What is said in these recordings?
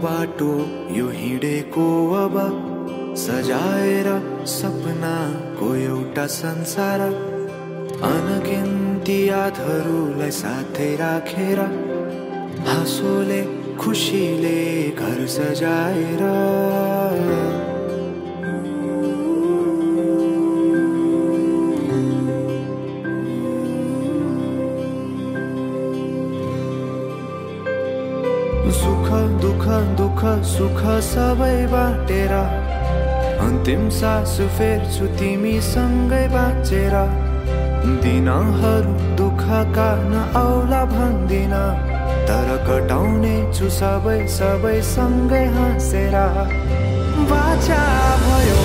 बाटो यो हिँडेको अब सजाएर सपनाको एउटा संसार अनगिन्ती यादहरूलाई साथै राखेर हाँसोले खुसीले घर सजाएर सुख दुख दुख सुख सबै बाटेर अन्तिम सास फेर्छु तिमीसँगै बाँचेर दिनहरू दुःखका नआउला भन्दिन तर कटाउने छु सबै सबै सँगै हाँसेर बाचा भयो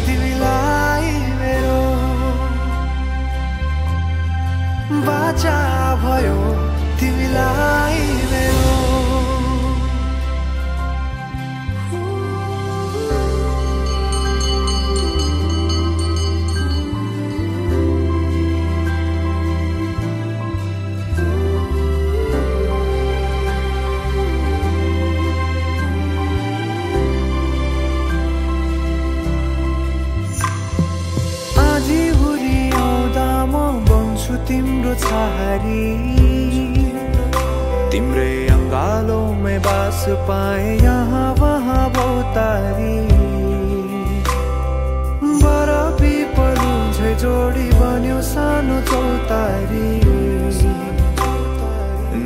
तिमीलाई मेरो बाचा भयो तिमीलाई मेरो तिम्रो छहारी तिम्रै अङ्गालोमै बास पाए यहाँ वहाँ बहुतारी बरफी पलुझै जोडी बन्यो सानो चौतारी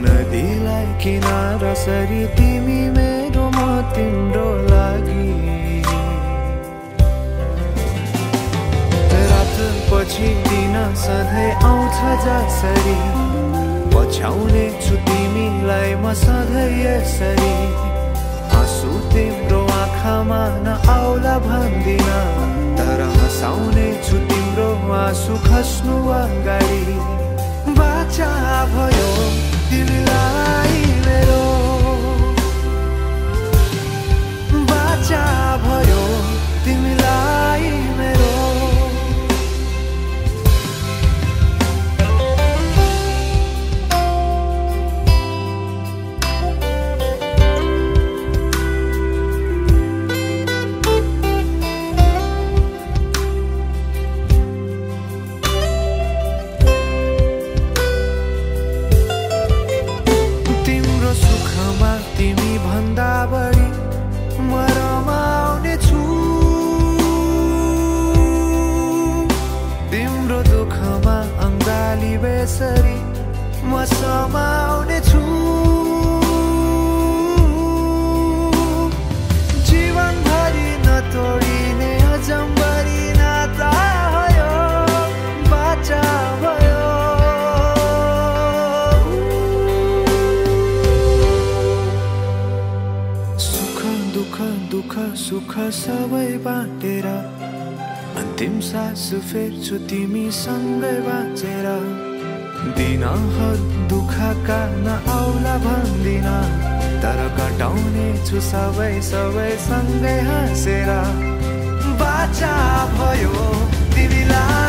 नदीलाई किनारा सरी तिमी मेरो म तिम्रो लागि पछि दिन सधैँ आउँछ जसरी पछ्याउने छु तिमीलाई म सधैँ यसरी आँसु तिम्रो आँखामा नआउला भन्दिन तर हँसाउने छु तिम्रो आँसु खस्नु अगाडि बाचा भयो तिमीलाई मेरो बाचा भयो तिमीलाई मेरो म समाउने छु जीवनभरि नतोडिने अजम्बरी नाता भयो बाचा भयो सुख दुख दुख सुख सबै बाटेर अन्तिम सास फेर्छु तिमीसँगै बाँचेर दिनहरू दुःखका नआउला भन्दिन तर कटाउने छु सबै सबै सँगै हाँसेर बाचा भयो तिमीलाई